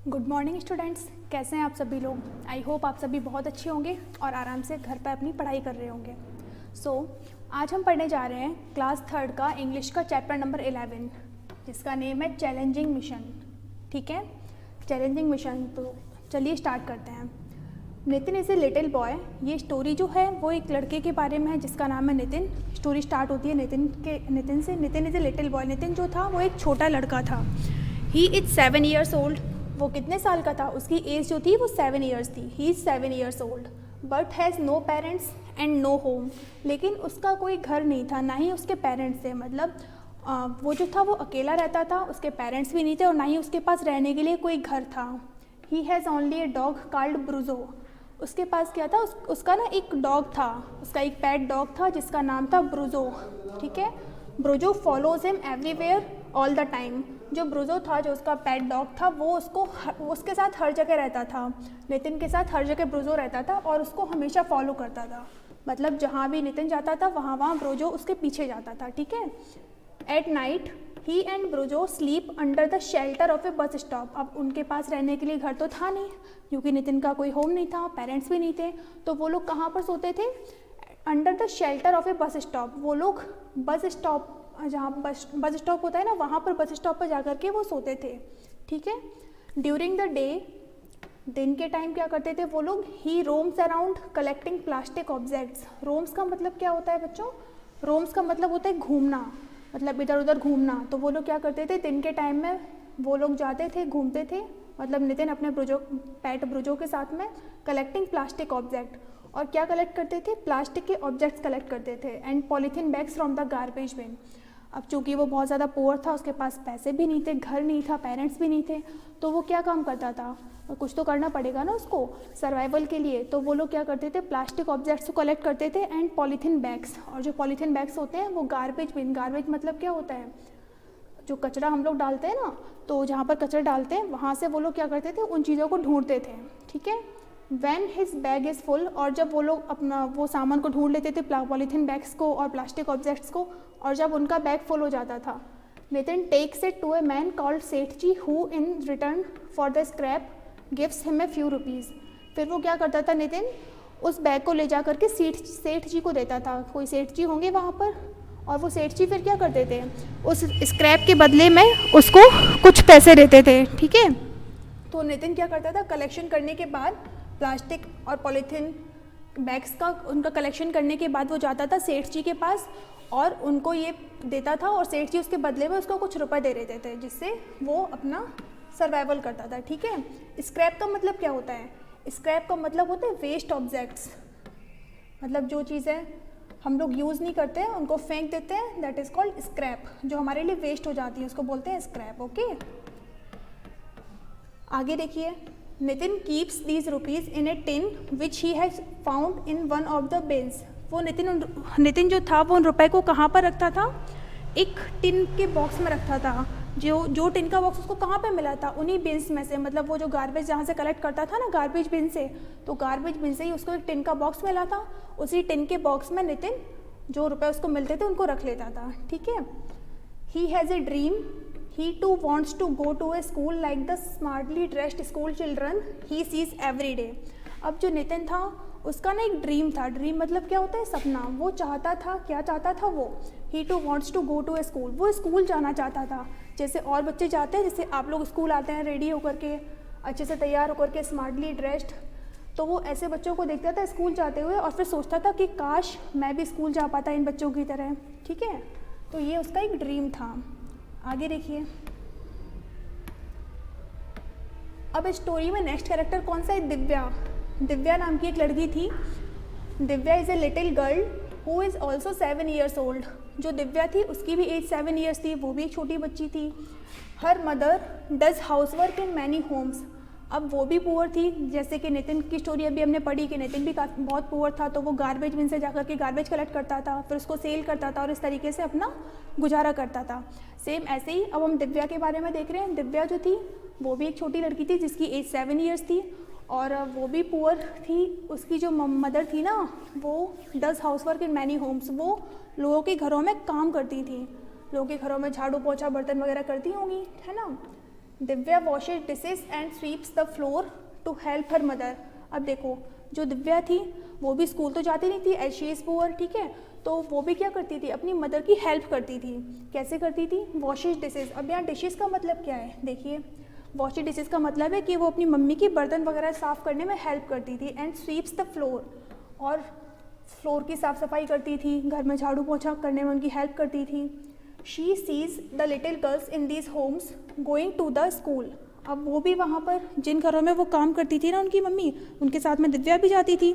Good morning students, कैसे हैं आप सभी लोग। आई होप आप सभी बहुत अच्छे होंगे और आराम से घर पर अपनी पढ़ाई कर रहे होंगे। आज हम पढ़ने जा रहे हैं क्लास 3 का इंग्लिश का चैप्टर नंबर 11 जिसका नेम है चैलेंजिंग मिशन। ठीक है, चैलेंजिंग मिशन। तो चलिए स्टार्ट करते हैं। Nitin is a little boy. ये स्टोरी जो है वो एक लड़के के बारे में है जिसका नाम है नितिन। स्टोरी स्टार्ट होती है नितिन से। Nitin is a little boy. Nitin जो था वो एक छोटा लड़का था। ही इज़ 7 years old। वो कितने साल का था? उसकी एज जो थी वो 7 years थी। He is 7 years old but has no parents and no home. लेकिन उसका कोई घर नहीं था, ना ही उसके पेरेंट्स थे। मतलब वो जो था वो अकेला रहता था, उसके पेरेंट्स भी नहीं थे और ना ही उसके पास रहने के लिए कोई घर था। He has only a dog called Brujo. उसके पास क्या था? उसका ना एक डॉग था, उसका एक पेट डॉग था जिसका नाम था ब्रूजो। ठीक है, Brujo follows him everywhere all the time. जो ब्रूजो था, जो उसका पेट डॉग था, वो उसके साथ हर जगह रहता था। नितिन के साथ हर जगह ब्रूजो रहता था और उसको हमेशा फॉलो करता था। मतलब जहाँ भी नितिन जाता था वहाँ ब्रूजो उसके पीछे जाता था। ठीक है। At night he and Brujo sleep under the shelter of a bus stop. अब उनके पास रहने के लिए घर तो था नहीं क्योंकि नितिन का कोई होम नहीं था, पेरेंट्स भी नहीं थे। तो वो लोग कहाँ पर सोते थे? Under the shelter of a bus stop. वो लोग बस स्टॉप, जहाँ बस स्टॉप होता है ना, वहाँ पर बस स्टॉप पर जाकर के वो सोते थे। ठीक है। ड्यूरिंग द डे, दिन के टाइम क्या करते थे वो लोग? He roams around collecting plastic objects. Roams का मतलब क्या होता है बच्चों? रोम्स का मतलब होता है घूमना, मतलब इधर उधर घूमना। तो वो लोग क्या करते थे? दिन के टाइम में वो लोग जाते थे, घूमते थे। मतलब नितिन अपने पेट ब्रूजो के साथ में कलेक्टिंग प्लास्टिक ऑब्जेक्ट। और क्या कलेक्ट करते थे? प्लास्टिक के ऑब्जेक्ट्स कलेक्ट करते थे। And polythene bags from the garbage bin. अब चूँकि वो बहुत ज़्यादा पुअर था, उसके पास पैसे भी नहीं थे, घर नहीं था, पेरेंट्स भी नहीं थे, तो वो क्या काम करता था? कुछ तो करना पड़ेगा ना उसको सर्वाइवल के लिए। तो वो लोग क्या करते थे? प्लास्टिक ऑब्जेक्ट्स को कलेक्ट करते थे एंड पॉलीथीन बैग्स। और जो पॉलीथीन बैग्स होते हैं वो गार्बेज बिन। गार्बेज मतलब क्या होता है? जो कचरा हम लोग डालते हैं ना, तो जहाँ पर कचरा डालते हैं वहाँ से वो लोग क्या करते थे? उन चीज़ों को ढूंढते थे। ठीक है। When his bag is full, और जब वो लोग अपना वो सामान को ढूंढ लेते थे, पॉलीथीन बैग्स को और प्लास्टिक ऑब्जेक्ट्स को, और जब उनका बैग फुल हो जाता था, Nitin takes it to a man called Sethji who in return for the scrap gives him a few rupees. फिर वो क्या करता था? नितिन उस बैग को ले जा करके सेठ जी को देता था। कोई सेठ जी होंगे वहाँ पर, और वो सेठ जी फिर क्या करते थे? उस स्क्रैप के बदले में उसको कुछ पैसे देते थे। ठीक है। तो नितिन क्या करता था? कलेक्शन करने के बाद प्लास्टिक और पॉलीथीन बैग्स का उनका कलेक्शन करने के बाद वो जाता था सेठ जी के पास और उनको ये देता था, और सेठ जी उसके बदले में उसको कुछ रुपए दे देते थे जिससे वो अपना सर्वाइवल करता था। ठीक है। स्क्रैप का मतलब क्या होता है? स्क्रैप का मतलब होता है वेस्ट ऑब्जेक्ट्स। मतलब जो चीज़ें हम लोग यूज़ नहीं करते हैं उनको फेंक देते हैं, दैट इज़ कॉल्ड स्क्रैप। जो हमारे लिए वेस्ट हो जाती है उसको बोलते हैं स्क्रैप। ओके, आगे देखिए। Nitin keeps these rupees in A tin which he has found in one of the beans. वो नितिन जो था वो उन रुपए को कहाँ पर रखता था? एक टिन के बॉक्स में रखता था। जो टिन का बॉक्स उसको कहाँ पे मिला था? उन्हीं बिन्स में से। मतलब वो जो गार्बेज जहाँ से कलेक्ट करता था ना, गार्बेज बिन से, तो गार्बेज बिन से ही उसको एक टिन का बॉक्स मिला था। उसी टिन के बॉक्स में नितिन जो रुपए उसको मिलते थे उनको रख लेता था। ठीक है। He has a dream. He too wants to go to a school like the smartly dressed school children he sees every day. अब जो नितिन था उसका ना एक ड्रीम था। ड्रीम मतलब क्या होता है? सपना। वो चाहता था, क्या चाहता था वो? He too wants to go to a school। वो स्कूल जाना चाहता था जैसे और बच्चे जाते हैं, जैसे आप लोग स्कूल आते हैं रेडी होकर के, अच्छे से तैयार होकर के, स्मार्टली ड्रेस्ड। तो वो ऐसे बच्चों को देखता था स्कूल जाते हुए और फिर सोचता था कि काश मैं भी स्कूल जा पाता इन बच्चों की तरह। ठीक है। तो ये उसका एक ड्रीम था। आगे देखिए। अब स्टोरी में नेक्स्ट कैरेक्टर कौन सा है? दिव्या। दिव्या नाम की एक लड़की थी। Divya is a little girl who is also 7 years old। जो दिव्या थी उसकी भी एज 7 years थी, वो भी एक छोटी बच्ची थी। Her mother does house work in many homes. अब वो भी पुअर थी, जैसे कि नितिन की स्टोरी अभी हमने पढ़ी कि नितिन भी बहुत पुअर था। तो वो गार्बेज बिन से जाकर के गार्बेज कलेक्ट करता था, फिर उसको सेल करता था और इस तरीके से अपना गुजारा करता था। सेम ऐसे ही अब हम दिव्या के बारे में देख रहे हैं। दिव्या जो थी वो भी एक छोटी लड़की थी जिसकी एज 7 years थी और वो भी पुअर थी। उसकी जो मदर थी ना, वो does house work in many homes. वो लोगों के घरों में काम करती थी, लोगों के घरों में झाड़ू पोछा बर्तन वगैरह करती होंगी, है ना। Divya washes dishes and sweeps the floor to help her mother. अब देखो, जो दिव्या थी वो भी स्कूल तो जाती नहीं थी, एज शी इज़ पुअर, ठीक है, तो वो भी क्या करती थी, अपनी मदर की हेल्प करती थी। कैसे करती थी? Washes dishes. अब यहाँ डिशेज का मतलब क्या है, देखिए, वॉशेज डिशेज का मतलब है कि वो अपनी मम्मी की बर्तन वगैरह साफ़ करने में हेल्प करती थी। एंड स्वीप्स द फ्लोर, और फ्लोर की साफ़ सफाई करती थी, घर में झाड़ू पोछा करने में उनकी हेल्प करती थी। She sees the little girls in these homes going to the school. अब वो भी वहाँ पर जिन घरों में वो काम करती थी ना उनकी मम्मी, उनके साथ में दिव्या भी जाती थी,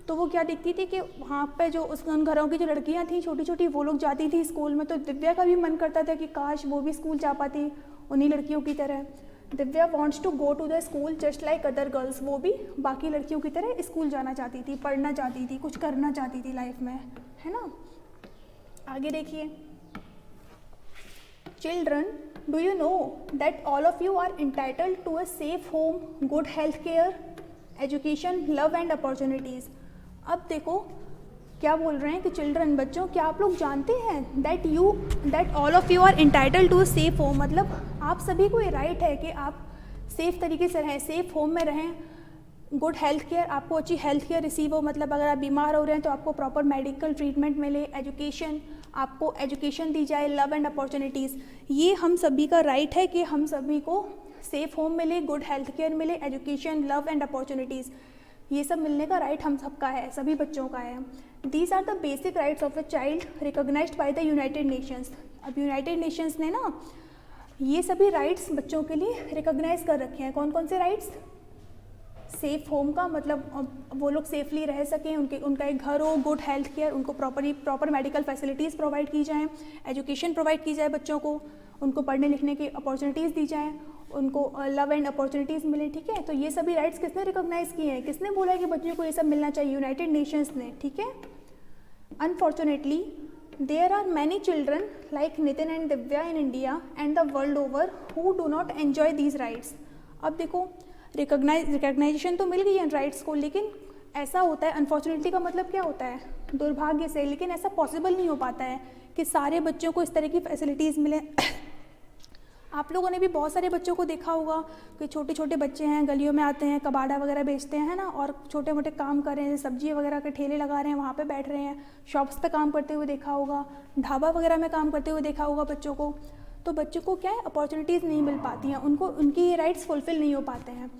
तो वो क्या देखती थी कि वहाँ पे जो उन घरों की जो लड़कियाँ थी छोटी छोटी, वो लोग जाती थी स्कूल में, तो दिव्या का भी मन करता था कि काश वो भी स्कूल जा पाती उन्हीं लड़कियों की तरह। Divya wants to go to the school just like other girls. वो भी बाकी लड़कियों की तरह स्कूल जाना चाहती थी, पढ़ना चाहती थी, कुछ करना चाहती थी लाइफ में, है ना। आगे देखिए, children, do you know that all of you are entitled to a safe home, good health care, education, love and opportunities. अब देखो क्या बोल रहे हैं कि चिल्ड्रन, बच्चों, क्या आप लोग जानते हैं that all of you are entitled to a safe home, मतलब आप सभी को ये राइट है कि आप सेफ तरीके से रहें, सेफ होम में रहें, गुड हेल्थ केयर, आपको अच्छी हेल्थ केयर रिसीव हो, मतलब अगर आप बीमार हो रहे हैं तो आपको प्रॉपर मेडिकल ट्रीटमेंट मिले, एजुकेशन, आपको एजुकेशन दी जाए, लव एंड अपॉर्चुनिटीज़, ये हम सभी का राइट है कि हम सभी को सेफ होम मिले, गुड हेल्थ केयर मिले, एजुकेशन, लव एंड अपॉर्चुनिटीज़, ये सब मिलने का राइट हम सबका है, सभी बच्चों का है। These are the basic rights of a child recognised by the United Nations. अब यूनाइटेड नेशंस ने ना ये सभी राइट्स बच्चों के लिए रिकॉग्नाइज कर रखे हैं। कौन कौन से राइट्स? सेफ होम का मतलब वो लोग सेफली रह सकें, उनका एक घर हो, गुड हेल्थ केयर, उनको प्रॉपर मेडिकल फैसिलिटीज़ प्रोवाइड की जाएँ, एजुकेशन प्रोवाइड की जाए बच्चों को, उनको पढ़ने लिखने की अपॉर्चुनिटीज़ दी जाएँ, उनको लव एंड अपॉर्चुनिटीज़ मिले, ठीक है। तो ये सभी राइट्स किसने रिकॉग्नाइज किए हैं, किसने बोला है कि बच्चों को ये सब मिलना चाहिए? यूनाइटेड नेशंस ने, ठीक है। Unfortunately there are many children like Nitin and Divya in India and the world over who do not enjoy these rights. अब देखो, रिकॉग्नाइजेशन तो मिल गई है राइट्स को, लेकिन ऐसा होता है, अनफॉर्चुनेटली का मतलब क्या होता है? दुर्भाग्य से, लेकिन ऐसा पॉसिबल नहीं हो पाता है कि सारे बच्चों को इस तरह की फैसिलिटीज़ मिले। आप लोगों ने भी बहुत सारे बच्चों को देखा होगा कि छोटे छोटे बच्चे हैं, गलियों में आते हैं, कबाड़ा वगैरह बेचते हैं, है ना, और छोटे मोटे काम कर रहे हैं, सब्जी वगैरह के ठेले लगा रहे हैं, वहाँ पे बैठ रहे हैं, शॉप्स पे काम करते हुए देखा होगा, ढाबा वगैरह में काम करते हुए देखा होगा बच्चों को। तो बच्चों को क्या है, अपॉर्चुनिटीज़ नहीं मिल पाती हैं, उनको उनकी ये राइट्स फुलफ़िल नहीं हो पाते हैं।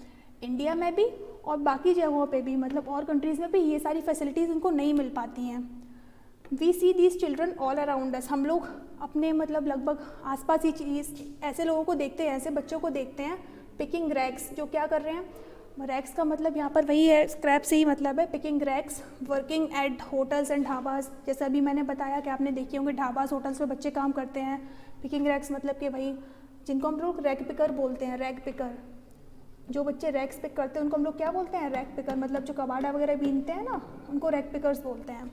इंडिया में भी और बाकी जगहों पे भी, मतलब और कंट्रीज़ में भी ये सारी फैसिलिटीज़ उनको नहीं मिल पाती हैं। We see these children all around us. हम लोग अपने मतलब लगभग आसपास ही चीज़ ऐसे लोगों को देखते हैं, ऐसे बच्चों को देखते हैं, पिकिंग रैग्स, जो क्या कर रहे हैं, रैग्स का मतलब यहाँ पर वही है, स्क्रैप से ही मतलब है, picking rags, working at hotels and dhabas. जैसे अभी मैंने बताया कि आपने देखी होंगे ढाबाज होटल्स में बच्चे काम करते हैं। पिकिंग रैग्स मतलब कि वही जिनको हम लोग रैग पिकर बोलते हैं, रैग पिकर, जो बच्चे रैग्स पिक करते हैं उनको हम लोग क्या बोलते हैं, रैग पिकर, मतलब जो कबाड़ा वगैरह बीनते हैं ना, उनको रैग पिकर्स बोलते हैं।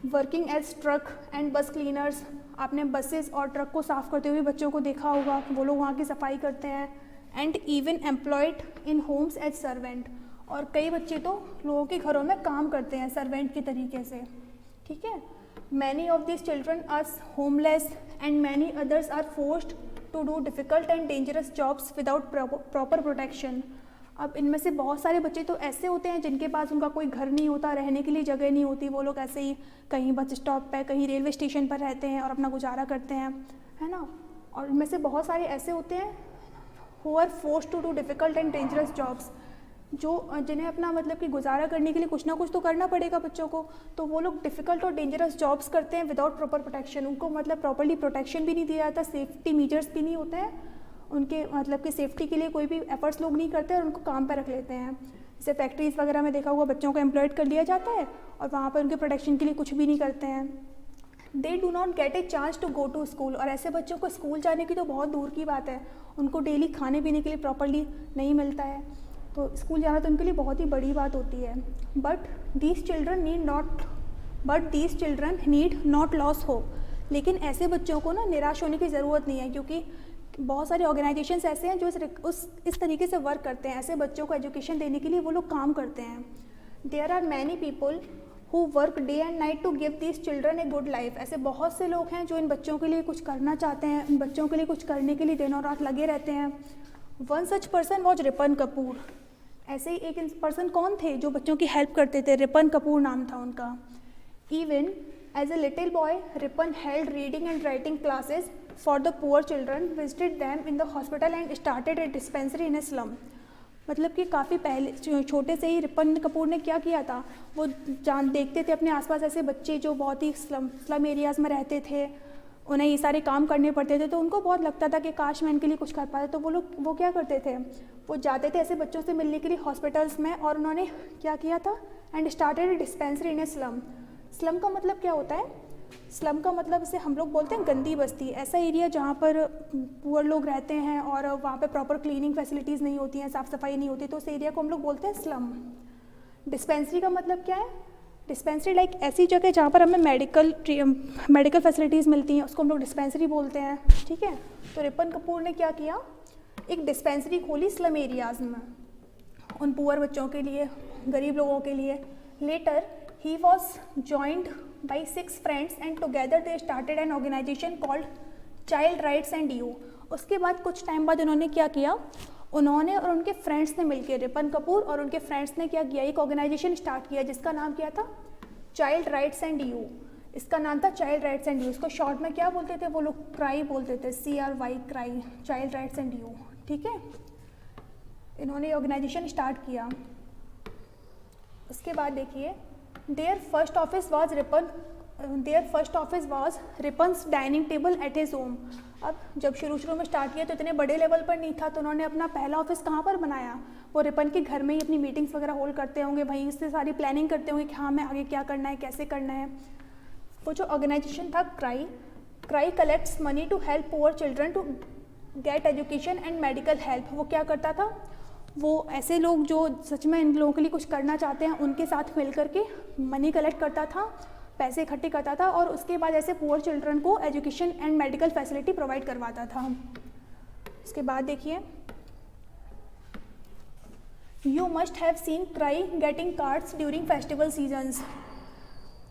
वर्किंग एज ट्रक एंड बस क्लीनर्स, आपने बसेस और ट्रक को साफ़ करते हुए बच्चों को देखा होगा, वो लोग वहाँ की सफाई करते हैं। And even employed in homes as servant, और कई बच्चे तो लोगों के घरों में काम करते हैं सर्वेंट के तरीके से, ठीक है। Many of this children are homeless and many others are forced to do difficult and dangerous jobs without proper protection. अब इनमें से बहुत सारे बच्चे तो ऐसे होते हैं जिनके पास उनका कोई घर नहीं होता, रहने के लिए जगह नहीं होती, वो लोग ऐसे ही कहीं बस स्टॉप पे, कहीं रेलवे स्टेशन पर रहते हैं और अपना गुजारा करते हैं, है ना। और इनमें से बहुत सारे ऐसे होते हैं who are forced to do difficult and dangerous jobs, जो जिन्हें अपना मतलब कि गुजारा करने के लिए कुछ ना कुछ तो करना पड़ेगा बच्चों को, तो वो लोग डिफ़िकल्ट और डेंजरस जॉब्स करते हैं विदाउट प्रॉपर प्रोटेक्शन। उनको मतलब प्रॉपर्ली प्रोटेक्शन भी नहीं दिया जाता, सेफ्टी मीजर्स भी नहीं होते हैं उनके, मतलब कि सेफ्टी के लिए कोई भी एफर्ट्स लोग नहीं करते और उनको काम पर रख लेते हैं। जैसे फैक्ट्रीज़ वगैरह में देखा हुआ, बच्चों को एम्प्लॉयड कर लिया जाता है और वहाँ पर उनके प्रोटेक्शन के लिए कुछ भी नहीं करते हैं। They do not get a chance to go to school, और ऐसे बच्चों को स्कूल जाने की तो बहुत दूर की बात है, उनको डेली खाने पीने के लिए प्रॉपर्ली नहीं मिलता है, तो स्कूल जाना तो उनके लिए बहुत ही बड़ी बात होती है। But these children need not loss hope, लेकिन ऐसे बच्चों को ना निराश होने की ज़रूरत नहीं है, क्योंकि बहुत सारे ऑर्गेनाइजेशंस ऐसे हैं जो इस तरीके से वर्क करते हैं, ऐसे बच्चों को एजुकेशन देने के लिए वो लोग काम करते हैं। There are many people who work day and night to give these children a good life। ऐसे बहुत से लोग हैं जो इन बच्चों के लिए कुछ करना चाहते हैं, इन बच्चों के लिए कुछ करने के लिए दिन और रात लगे रहते हैं। One such person was Ripon Kapoor. ऐसे ही एक पर्सन कौन थे जो बच्चों की हेल्प करते थे, रिपन कपूर नाम था उनका। Even as a little boy Ripan held reading and writing classes for the poor children, visited them in the hospital and started a dispensary in a slum. मतलब कि काफ़ी पहले छोटे से ही रिपन कपूर ने क्या किया था, वो देखते थे अपने आसपास ऐसे बच्चे जो बहुत ही स्लम एरियाज़ में रहते थे, उन्हें ये सारे काम करने पड़ते थे, तो उनको बहुत लगता था कि काश मैं इनके लिए कुछ कर पाते। तो वो क्या करते थे, वो जाते थे ऐसे बच्चों से मिलने के लिए हॉस्पिटल्स में, और उन्होंने क्या किया था, and started dispensary in a slum. Slum का मतलब क्या होता है, स्लम का मतलब इसे हम लोग बोलते हैं गंदी बस्ती, ऐसा एरिया जहाँ पर पुअर लोग रहते हैं और वहाँ पे प्रॉपर क्लीनिंग फैसिलिटीज़ नहीं होती हैं, साफ़ सफाई नहीं होती, तो उस एरिया को हम लोग बोलते हैं स्लम। डिस्पेंसरी का मतलब क्या है, डिस्पेंसरी लाइक ऐसी जगह जहाँ पर हमें मेडिकल फैसिलिटीज़ मिलती हैं, उसको हम लोग डिस्पेंसरी बोलते हैं, ठीक है। तो रिपन कपूर ने क्या किया, एक डिस्पेंसरी खोली स्लम एरियाज़ में उन पुअर बच्चों के लिए, गरीब लोगों के लिए। Later he was joined by 6 friends and together they started an organization called Child Rights and You। उसके बाद कुछ टाइम बाद उन्होंने क्या किया, उन्होंने और उनके फ्रेंड्स ने मिलकर, रिपन कपूर और उनके फ्रेंड्स ने क्या किया, एक ऑर्गेनाइजेशन स्टार्ट किया जिसका नाम क्या था, चाइल्ड राइट्स एंड यू। इसका नाम था चाइल्ड राइट्स एंड यू। इसको शॉर्ट में क्या बोलते थे वो लोग, क्राई बोलते थे, CRY cry, child rights and you, ठीक है। इन्होंने ऑर्गेनाइजेशन स्टार्ट किया। उसके बाद देखिए, Their first office was Ripon's dining table at his home. अब जब शुरू में स्टार्ट किया तो इतने बड़े लेवल पर नहीं था, तो उन्होंने अपना पहला ऑफिस कहाँ पर बनाया, वो रिपन के घर में ही अपनी मीटिंग्स वगैरह होल्ड करते होंगे, वहीं इससे सारी प्लानिंग करते होंगे कि हाँ हमें आगे क्या करना है, कैसे करना है। वो जो ऑर्गेनाइजेशन था CRY collects money to help poor children to get education and medical help. वो क्या करता था, वो ऐसे लोग जो सच में इन लोगों के लिए कुछ करना चाहते हैं उनके साथ मिल करके मनी कलेक्ट करता था, पैसे इकट्ठे करता था, और उसके बाद ऐसे पुअर चिल्ड्रन को education and medical facility provide करवाता था। उसके बाद देखिए, you must have seen cry getting cards during festival seasons.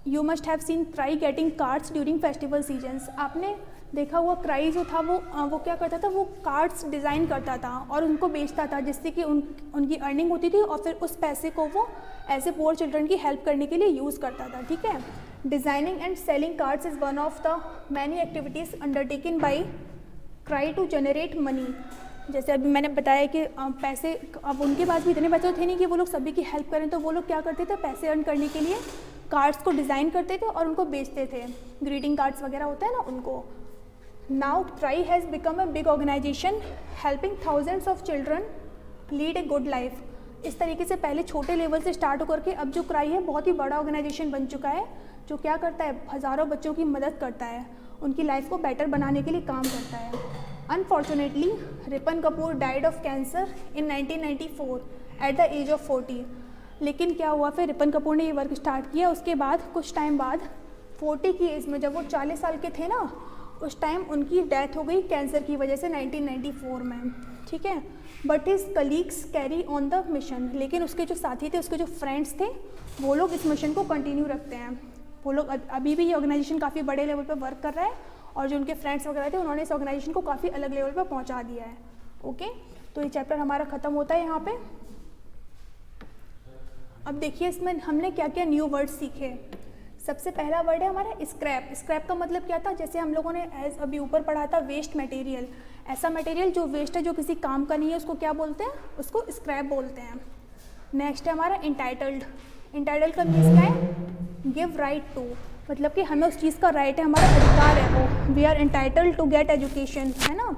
You must have seen cry getting cards during festival seasons. आपने देखा हुआ क्राई जो था वो क्या करता था, वो कार्ड्स डिज़ाइन करता था और उनको बेचता था, जिससे कि उनकी अर्निंग होती थी, और फिर उस पैसे को वो ऐसे पुअर चिल्ड्रन की हेल्प करने के लिए यूज़ करता था, ठीक है। Designing and selling cards is one of the many activities undertaken by CRY to generate money. जैसे अभी मैंने बताया कि पैसे, अब उनके पास भी इतने पैसे थे नहीं कि वो लोग सभी की हेल्प करें, तो वो लोग क्या करते थे, पैसे अर्न करने के लिए कार्ड्स को डिज़ाइन करते थे और उनको बेचते थे, ग्रीटिंग कार्ड्स वगैरह होते हैं ना उनको। Now CRY has become a big organisation helping thousands of children lead a good life. इस तरीके से पहले छोटे लेवल से स्टार्ट होकर के अब जो क्राई है बहुत ही बड़ा ऑर्गेनाइजेशन बन चुका है, जो क्या करता है, हज़ारों बच्चों की मदद करता है, उनकी लाइफ को बेटर बनाने के लिए काम करता है। Unfortunately Ripan Kapoor died of cancer in 1994 at the age of 40। लेकिन क्या हुआ, फिर रिपन कपूर ने ये वर्क स्टार्ट किया, उसके बाद कुछ टाइम बाद 40 की एज में, जब वो 40 साल के थे ना, उस टाइम उनकी डेथ हो गई कैंसर की वजह से 1994 में, ठीक है। But his colleagues carry on the mission. लेकिन उसके जो साथी थे, उसके जो फ्रेंड्स थे, वो लोग इस मिशन को कंटिन्यू रखते हैं। वो लोग अभी भी ये ऑर्गेनाइजेशन काफ़ी बड़े लेवल पर वर्क कर रहा है, और जो उनके फ्रेंड्स वगैरह थे उन्होंने इस ऑर्गेनाइजेशन को काफ़ी अलग लेवल पर पहुंचा दिया है। ओके, तो ये चैप्टर हमारा ख़त्म होता है यहाँ पे। अब देखिए इसमें हमने क्या क्या न्यू वर्ड सीखे। सबसे पहला वर्ड है हमारा स्क्रैप। स्क्रैप का मतलब क्या था, जैसे हम लोगों ने अभी ऊपर पढ़ा था वेस्ट मटेरियल, ऐसा मटेरियल जो वेस्ट है, जो किसी काम का नहीं है, उसको क्या बोलते हैं, उसको स्क्रैप बोलते हैं। नेक्स्ट है हमारा इंटाइटल्ड। इंटाइटल्ड का मीन्स क्या है, गिव राइट टू, मतलब कि हमें उस चीज़ का राइट है, हमारा अधिकार है वो, we are entitled to get education, है ना।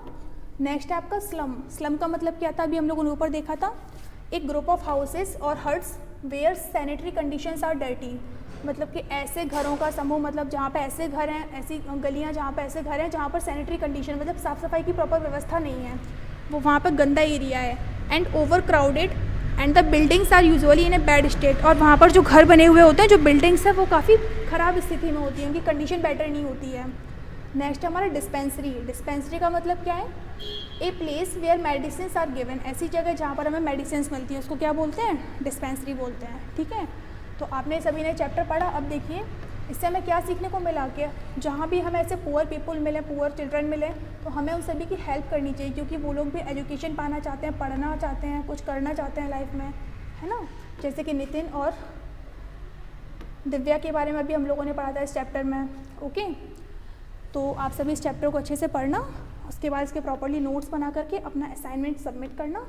नेक्स्ट है आपका स्लम। स्लम का मतलब क्या था, अभी हम लोगों ने ऊपर देखा था, एक ग्रुप ऑफ हाउसेस और huts where sanitary conditions are dirty, मतलब कि ऐसे घरों का समूह, मतलब जहाँ पे ऐसे घर हैं, ऐसी गलियाँ जहाँ पे ऐसे घर हैं जहाँ पर सैनिटरी कंडीशन, मतलब साफ़ सफाई की प्रॉपर व्यवस्था नहीं है, वो वहाँ पर गंदा एरिया है। And overcrowded and the buildings are usually in a bad state, और वहाँ पर जो घर बने हुए होते हैं, जो बिल्डिंग्स है, वो काफ़ी ख़राब स्थिति में होती है, उनकी कंडीशन बेटर नहीं होती है। नेक्स्ट हमारा डिस्पेंसरी। डिस्पेंसरी का मतलब क्या है, a place where medicine are given, ऐसी जगह जहाँ पर हमें मेडिसिन मिलती हैं, उसको क्या बोलते हैं, डिस्पेंसरी बोलते हैं, ठीक है। तो आपने सभी ने चैप्टर पढ़ा। अब देखिए इससे हमें क्या सीखने को मिला कि जहाँ भी हमें ऐसे पुअर पीपल मिले, पुअर चिल्ड्रन मिले, तो हमें उन सभी की हेल्प करनी चाहिए, क्योंकि वो लोग भी एजुकेशन पाना चाहते हैं, पढ़ना चाहते हैं, कुछ करना चाहते हैं लाइफ में, है ना। जैसे कि नितिन और दिव्या के बारे में भी हम लोगों ने पढ़ा था इस चैप्टर में। ओके, तो आप सभी इस चैप्टर को अच्छे से पढ़ना, उसके बाद इसके प्रॉपर्ली नोट्स बना करके अपना असाइनमेंट सबमिट करना।